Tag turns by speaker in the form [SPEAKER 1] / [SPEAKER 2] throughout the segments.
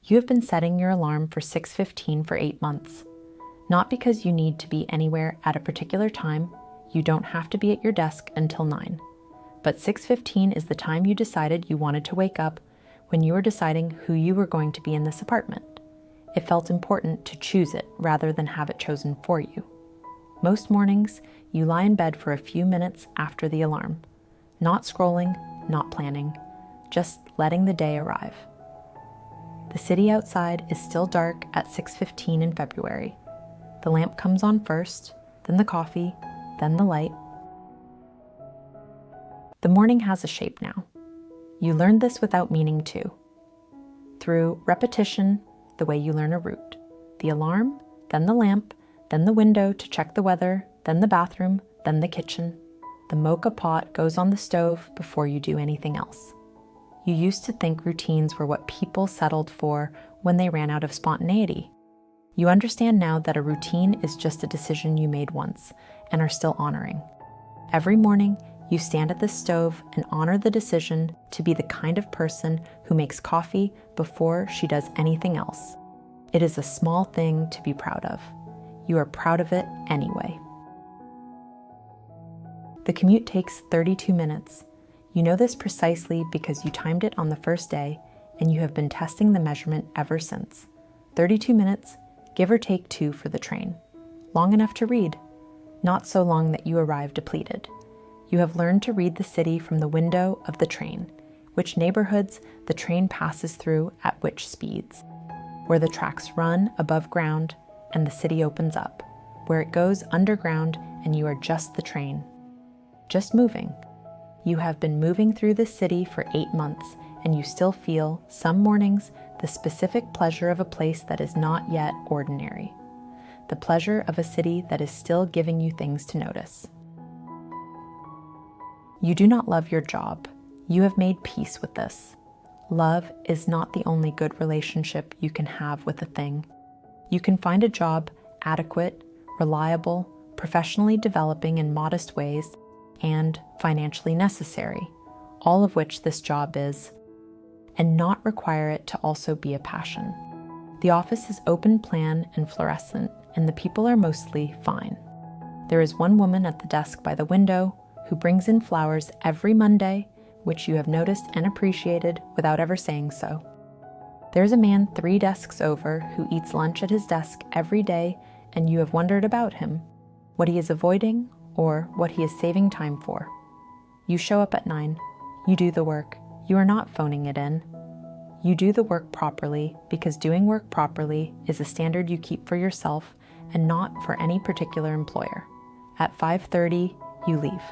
[SPEAKER 1] You have been setting your alarm for 6:15 for 8 months. Not because you need to be anywhere at a particular time, you don't have to be at your desk until 9. But 6:15 is the time you decided you wanted to wake up when you were deciding who you were going to be in this apartment. It felt important to choose it rather than have it chosen for you. Most mornings, you lie in bed for a few minutes after the alarm. Not scrolling, not planning, just letting the day arrive. The city outside is still dark at 6:15 in February. The lamp comes on first, then the coffee, then the light. The morning has a shape now. You learned this without meaning to. Through repetition, the way you learn a route. The alarm, then the lamp, then the window to check the weather, then the bathroom, then the kitchen. The mocha pot goes on the stove before you do anything else. You used to think routines were what people settled for when they ran out of spontaneity. You understand now that a routine is just a decision you made once and are still honoring. Every morning, you stand at the stove and honor the decision to be the kind of person who makes coffee before she does anything else. It is a small thing to be proud of. You are proud of it anyway. The commute takes 32 minutes. You know this precisely because you timed it on the first day and you have been testing the measurement ever since. 32 minutes, give or take 2 for the train. Long enough to read. Not so long that you arrive depleted. You have learned to read the city from the window of the train, which neighborhoods the train passes through at which speeds, where the tracks run above ground and the city opens up, where it goes underground and you are just the train. Just moving. You have been moving through the city for 8 months and you still feel, some mornings, the specific pleasure of a place that is not yet ordinary. The pleasure of a city that is still giving you things to notice. You do not love your job. You have made peace with this. Love is not the only good relationship you can have with a thing. You can find a job adequate, reliable, professionally developing in modest ways, and financially necessary, all of which this job is, and not require it to also be a passion. The office is open plan and fluorescent, and the people are mostly fine. There is one woman at the desk by the window who brings in flowers every Monday, which you have noticed and appreciated without ever saying so. There's a man 3 desks over who eats lunch at his desk every day, and you have wondered about him, what he is avoiding or what he is saving time for. You show up at 9. You do the work. You are not phoning it in. You do the work properly because doing work properly is a standard you keep for yourself and not for any particular employer. At 5:30, you leave.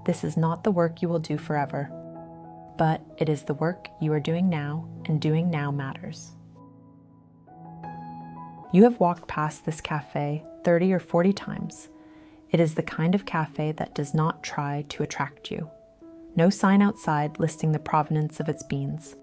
[SPEAKER 1] This is not the work you will do forever, but it is the work you are doing now, and doing now matters. You have walked past this cafe 30 or 40 times. It is the kind of cafe that does not try to attract you. No sign outside listing the provenance of its beans.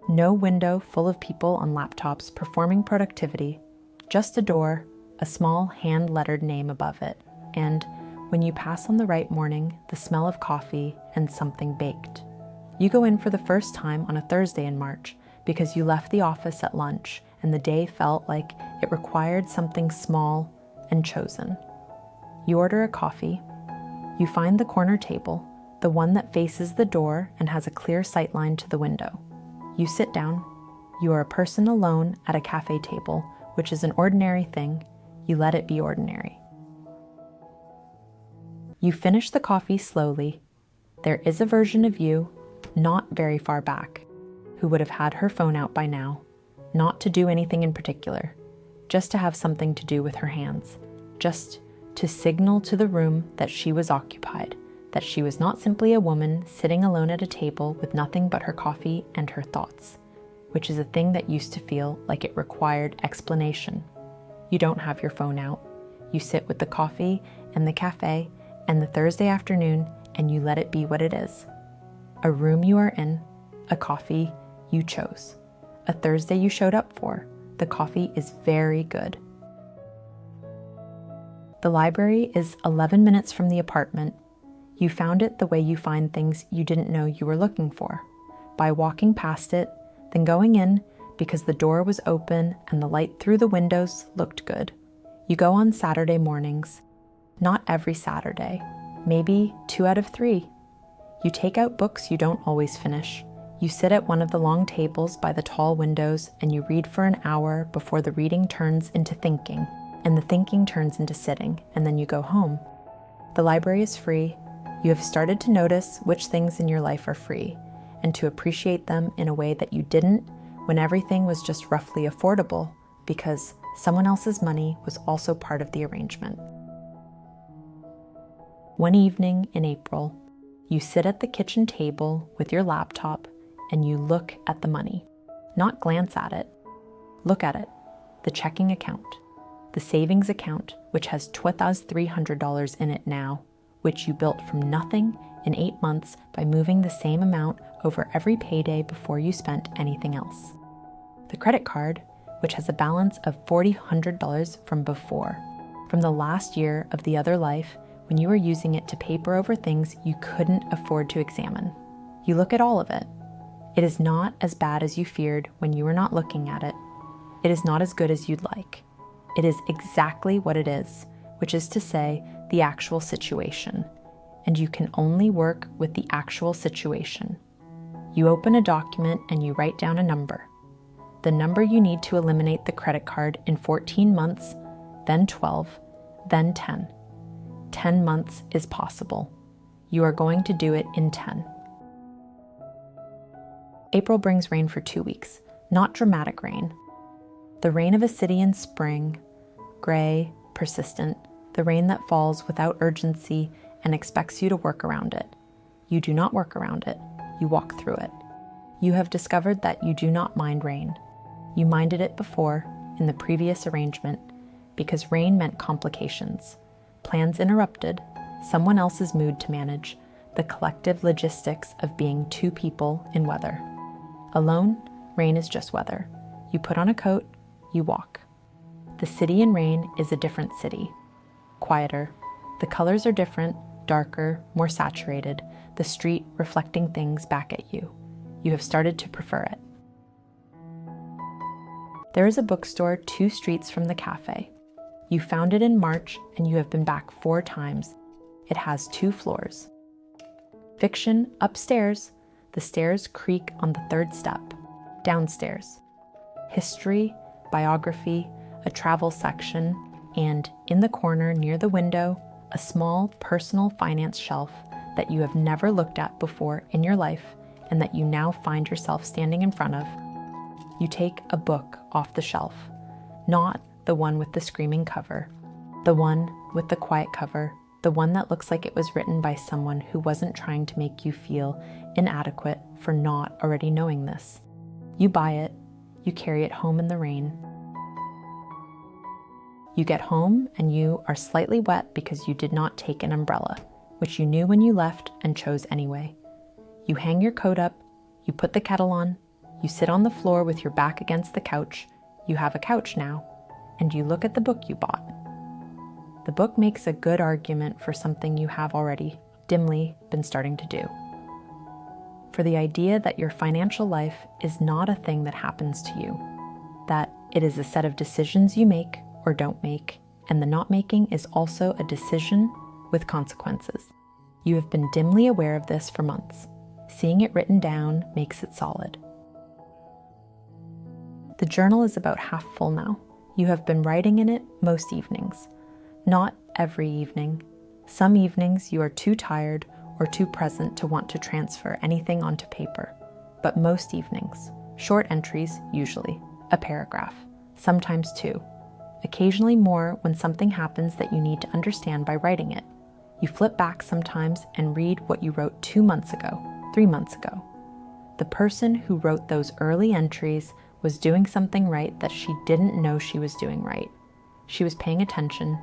[SPEAKER 1] No window full of people on laptops performing productivity. Just a door, a small hand-lettered name above it, and when you pass on the right morning, the smell of coffee and something baked. You go in for the first time on a Thursday in March because you left the office at lunch and the day felt like it required something small and chosen. You order a coffee. You find the corner table, the one that faces the door and has a clear sightline to the window. You sit down. You are a person alone at a cafe table, which is an ordinary thing. You let it be ordinary. You finish the coffee slowly. There is a version of you, not very far back, who would have had her phone out by now, not to do anything in particular, just to have something to do with her hands, just to signal to the room that she was occupied, that she was not simply a woman sitting alone at a table with nothing but her coffee and her thoughts, which is a thing that used to feel like it required explanation. You don't have your phone out. You sit with the coffee and the cafe and the Thursday afternoon, and you let it be what it is. A room you are in, a coffee you chose, a Thursday you showed up for. The coffee is very good. The library is 11 minutes from the apartment. You found it the way you find things you didn't know you were looking for, by walking past it, then going in, because the door was open and the light through the windows looked good. You go on Saturday mornings. Not every Saturday, maybe 2 out of 3. You take out books you don't always finish. You sit at one of the long tables by the tall windows and you read for an hour before the reading turns into thinking, and the thinking turns into sitting, and then you go home. The library is free. You have started to notice which things in your life are free, and to appreciate them in a way that you didn't when everything was just roughly affordable, because someone else's money was also part of the arrangement. One evening in April, you sit at the kitchen table with your laptop and you look at the money. Not glance at it. Look at it. The checking account. The savings account, which has $2,300 in it now, which you built from nothing in 8 months by moving the same amount over every payday before you spent anything else. The credit card, which has a balance of $4,000 from before, from the last year of the other life when you were using it to paper over things you couldn't afford to examine. You look at all of it. It is not as bad as you feared when you were not looking at it. It is not as good as you'd like. It is exactly what it is, which is to say, the actual situation. And you can only work with the actual situation. You open a document and you write down a number. The number you need to eliminate the credit card in 14 months, then 12, then 10. 10 months is possible. You are going to do it in 10. April brings rain for 2 weeks, not dramatic rain. The rain of a city in spring, gray, persistent, the rain that falls without urgency and expects you to work around it. You do not work around it, you walk through it. You have discovered that you do not mind rain. You minded it before, in the previous arrangement, because rain meant complications. Plans interrupted, someone else's mood to manage, the collective logistics of being 2 people in weather. Alone, rain is just weather. You put on a coat, you walk. The city in rain is a different city. Quieter. The colors are different, darker, more saturated, the street reflecting things back at you. You have started to prefer it. There is a bookstore 2 streets from the cafe. You found it in March and you have been back 4 times. It has 2 floors. Fiction upstairs. The stairs creak on the 3rd step. Downstairs. History, biography, a travel section, and in the corner near the window, a small personal finance shelf that you have never looked at before in your life and that you now find yourself standing in front of. You take a book off the shelf, not the one with the screaming cover, the one with the quiet cover, the one that looks like it was written by someone who wasn't trying to make you feel inadequate for not already knowing this. You buy it, you carry it home in the rain. You get home and you are slightly wet because you did not take an umbrella, which you knew when you left and chose anyway. You hang your coat up, you put the kettle on, you sit on the floor with your back against the couch. You have a couch now, and you look at the book you bought. The book makes a good argument for something you have already, dimly, been starting to do. For the idea that your financial life is not a thing that happens to you, that it is a set of decisions you make or don't make, and the not making is also a decision with consequences. You have been dimly aware of this for months. Seeing it written down makes it solid. The journal is about half full now. You have been writing in it most evenings. Not every evening. Some evenings you are too tired or too present to want to transfer anything onto paper. But most evenings, short entries usually, a paragraph, sometimes 2. Occasionally more when something happens that you need to understand by writing it. You flip back sometimes and read what you wrote 2 months ago, 3 months ago. The person who wrote those early entries was doing something right that she didn't know she was doing right. She was paying attention.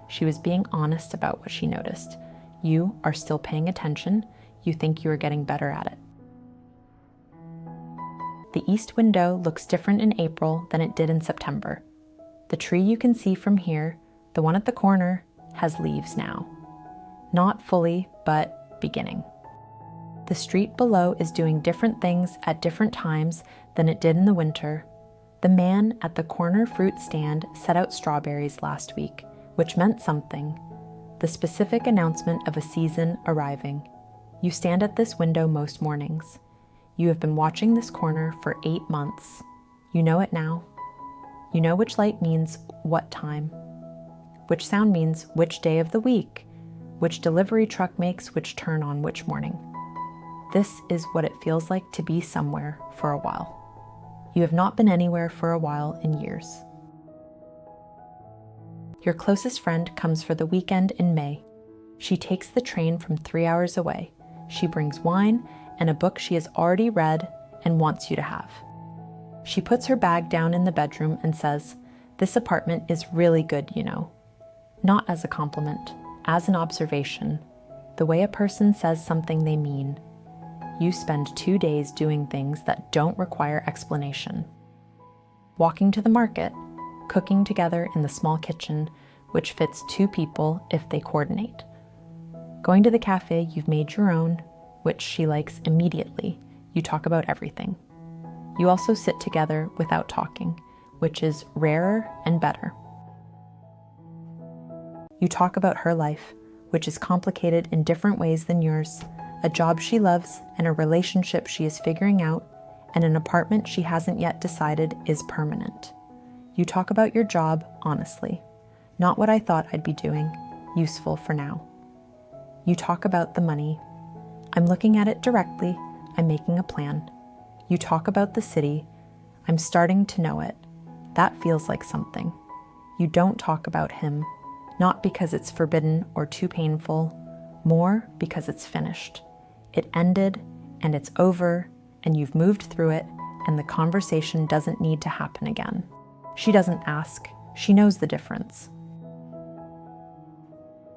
[SPEAKER 1] She was being honest about what she noticed. You are still paying attention. You think you are getting better at it. The east window looks different in April than it did in September. The tree you can see from here, the one at the corner, has leaves now. Not fully, but beginning. The street below is doing different things at different times than it did in the winter, The man at the corner fruit stand set out strawberries last week, which meant something. The specific announcement of a season arriving. You stand at this window most mornings. You have been watching this corner for 8 months. You know it now. You know which light means what time. Which sound means which day of the week. Which delivery truck makes which turn on which morning. This is what it feels like to be somewhere for a while. You have not been anywhere for a while in years. Your closest friend comes for the weekend in May. She takes the train from 3 hours away. She brings wine and a book she has already read and wants you to have. She puts her bag down in the bedroom and says, "This apartment is really good, you know." Not as a compliment, as an observation, the way a person says something they mean. You spend 2 days doing things that don't require explanation. Walking to the market, cooking together in the small kitchen, which fits 2 people if they coordinate. Going to the cafe you've made your own, which she likes immediately. You talk about everything. You also sit together without talking, which is rarer and better. You talk about her life, which is complicated in different ways than yours, a job she loves and a relationship she is figuring out, and an apartment she hasn't yet decided is permanent. You talk about your job honestly. Not what I thought I'd be doing, useful for now. You talk about the money. I'm looking at it directly. I'm making a plan. You talk about the city. I'm starting to know it. That feels like something. You don't talk about him, not because it's forbidden or too painful, more because it's finished. It ended, and it's over, and you've moved through it, and the conversation doesn't need to happen again. She doesn't ask. She knows the difference.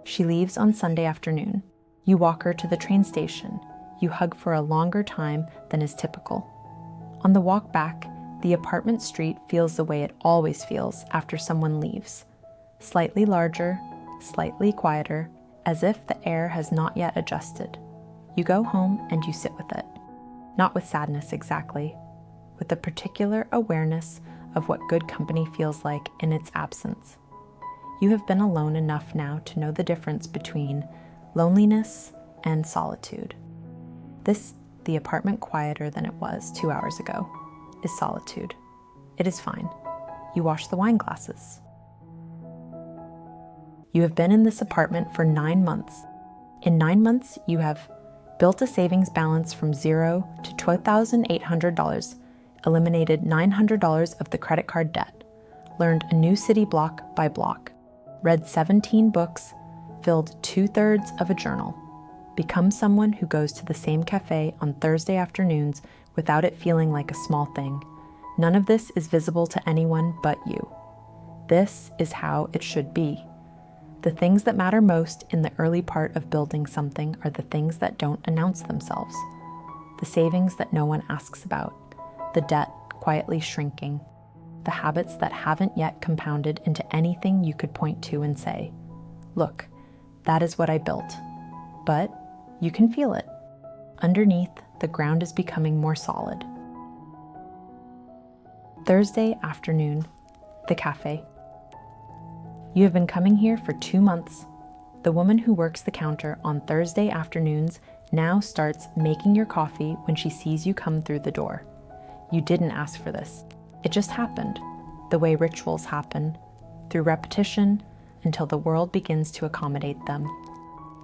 [SPEAKER 1] She leaves on Sunday afternoon. You walk her to the train station. You hug for a longer time than is typical. On the walk back, the apartment street feels the way it always feels after someone leaves. Slightly larger, slightly quieter, as if the air has not yet adjusted. You go home and you sit with it. Not with sadness exactly, with a particular awareness of what good company feels like in its absence. You have been alone enough now to know the difference between loneliness and solitude. This, the apartment quieter than it was 2 hours ago, is solitude. It is fine. You wash the wine glasses. You have been in this apartment for 9 months. In 9 months, you have built a savings balance from $0 to $12,800, eliminated $900 of the credit card debt, learned a new city block by block, read 17 books, filled 2/3 of a journal, become someone who goes to the same café on Thursday afternoons without it feeling like a small thing. None of this is visible to anyone but you. This is how it should be. The things that matter most in the early part of building something are the things that don't announce themselves. The savings that no one asks about, the debt quietly shrinking, the habits that haven't yet compounded into anything you could point to and say, "Look, that is what I built." But you can feel it. Underneath, the ground is becoming more solid. Thursday afternoon, the cafe. You have been coming here for 2 months. The woman who works the counter on Thursday afternoons now starts making your coffee when she sees you come through the door. You didn't ask for this. It just happened, the way rituals happen, through repetition until the world begins to accommodate them.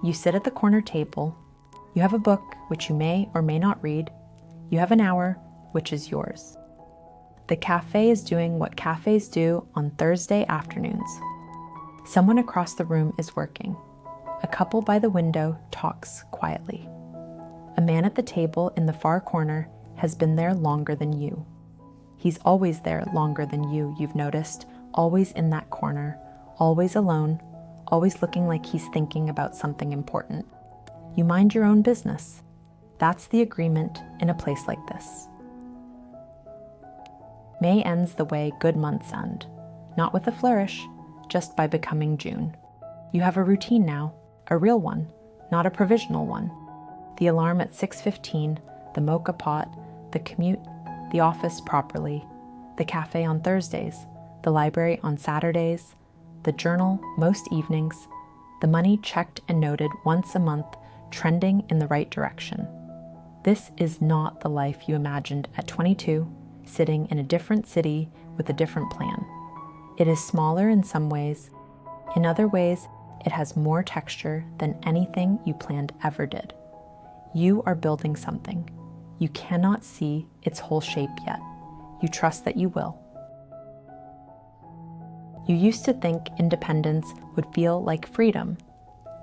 [SPEAKER 1] You sit at the corner table. You have a book, which you may or may not read. You have an hour, which is yours. The cafe is doing what cafes do on Thursday afternoons. Someone across the room is working. A couple by the window talks quietly. A man at the table in the far corner has been there longer than you. He's always there longer than you've noticed, always in that corner, always alone, always looking like he's thinking about something important. You mind your own business. That's the agreement in a place like this. May ends the way good months end, not with a flourish, just by becoming June. You have a routine now, a real one, not a provisional one. The alarm at 6:15, the mocha pot, the commute, the office properly, the cafe on Thursdays, the library on Saturdays, the journal most evenings, the money checked and noted once a month, trending in the right direction. This is not the life you imagined at 22, sitting in a different city with a different plan. It is smaller in some ways. In other ways, it has more texture than anything you planned ever did. You are building something. You cannot see its whole shape yet. You trust that you will. You used to think independence would feel like freedom,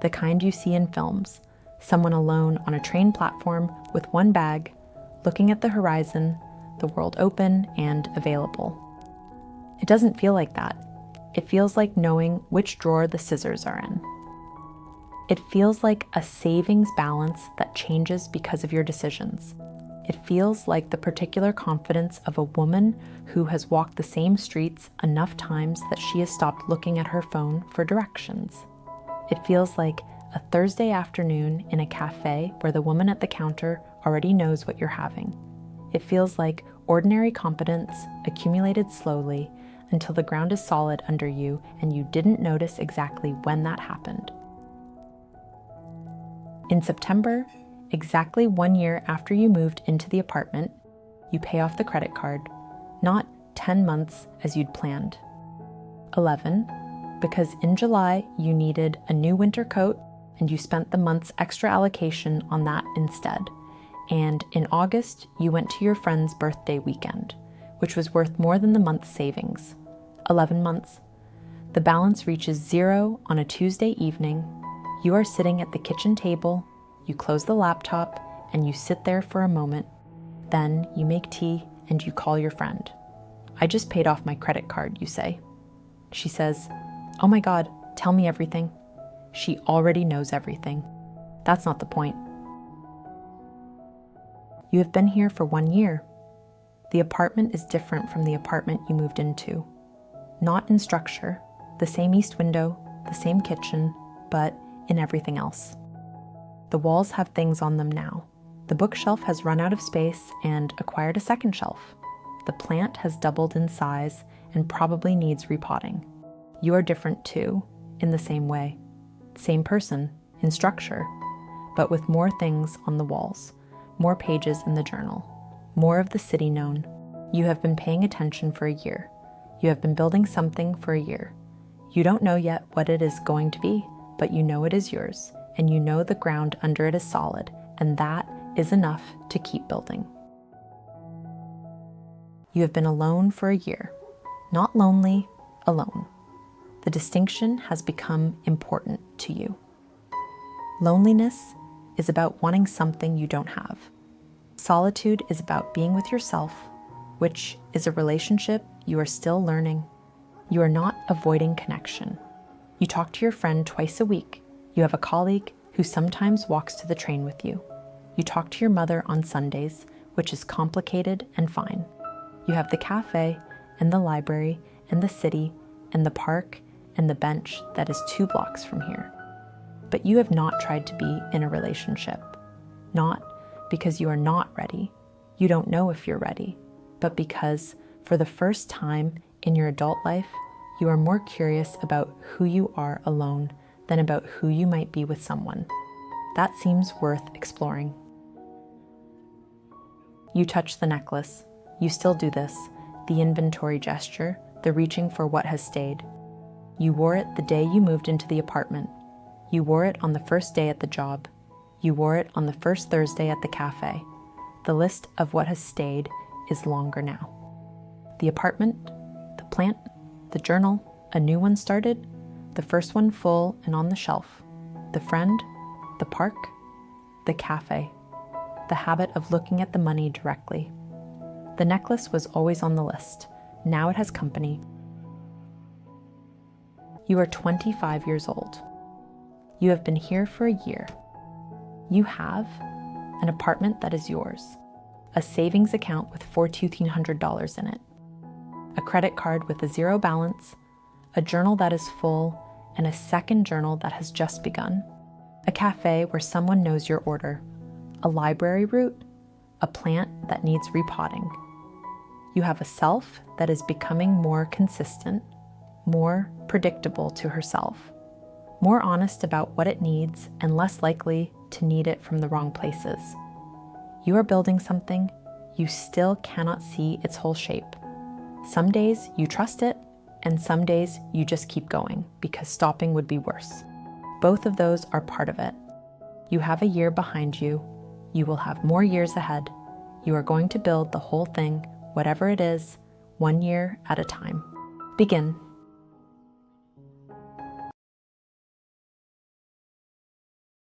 [SPEAKER 1] the kind you see in films, someone alone on a train platform with one bag, looking at the horizon, the world open and available. It doesn't feel like that. It feels like knowing which drawer the scissors are in. It feels like a savings balance that changes because of your decisions. It feels like the particular confidence of a woman who has walked the same streets enough times that she has stopped looking at her phone for directions. It feels like a Thursday afternoon in a cafe where the woman at the counter already knows what you're having. It feels like ordinary competence accumulated slowly until the ground is solid under you and you didn't notice exactly when that happened. In September, exactly 1 year after you moved into the apartment, you pay off the credit card, not 10 months as you'd planned. 11, because in July you needed a new winter coat and you spent the month's extra allocation on that instead. And in August, you went to your friend's birthday weekend, which was worth more than the month's savings. 11 months. The balance reaches zero on a Tuesday evening. You are sitting at the kitchen table, you close the laptop, and you sit there for a moment. Then you make tea and you call your friend. I just paid off my credit card, you say. She says, "Oh my God, tell me everything." She already knows everything. That's not the point. You have been here for 1 year. The apartment is different from the apartment you moved into. Not in structure, the same east window, the same kitchen, but in everything else. The walls have things on them now. The bookshelf has run out of space and acquired a second shelf. The plant has doubled in size and probably needs repotting. You are different too, in the same way. Same person, in structure, but with more things on the walls, more pages in the journal, more of the city known. You have been paying attention for a year. You have been building something for a year. You don't know yet what it is going to be, but you know it is yours, and you know the ground under it is solid, and that is enough to keep building. You have been alone for a year. Not lonely, alone. The distinction has become important to you. Loneliness is about wanting something you don't have. Solitude is about being with yourself, which is a relationship you are still learning. You are not avoiding connection. You talk to your friend twice a week. You have a colleague who sometimes walks to the train with you. You talk to your mother on Sundays, which is complicated and fine. You have the cafe and the library and the city and the park and the bench that is 2 blocks from here. But you have not tried to be in a relationship. Not because you are not ready. You don't know if you're ready, but because for the first time in your adult life, you are more curious about who you are alone than about who you might be with someone. That seems worth exploring. You touch the necklace. You still do this, the inventory gesture, the reaching for what has stayed. You wore it the day you moved into the apartment. You wore it on the first day at the job. You wore it on the first Thursday at the cafe. The list of what has stayed is longer now. The apartment, the plant, the journal, a new one started, the first one full and on the shelf, the friend, the park, the cafe, the habit of looking at the money directly. The necklace was always on the list. Now it has company. You are 25 years old. You have been here for a year. You have an apartment that is yours, a savings account with $1,400 in it, a credit card with a zero balance, a journal that is full, and a second journal that has just begun, a cafe where someone knows your order, a library route, a plant that needs repotting. You have a self that is becoming more consistent, more predictable to herself, more honest about what it needs and less likely to need it from the wrong places. You are building something, you still cannot see its whole shape. Some days you trust it, and some days you just keep going because stopping would be worse. Both of those are part of it. You have a year behind you. You will have more years ahead. You are going to build the whole thing, whatever it is, 1 year at a time. Begin.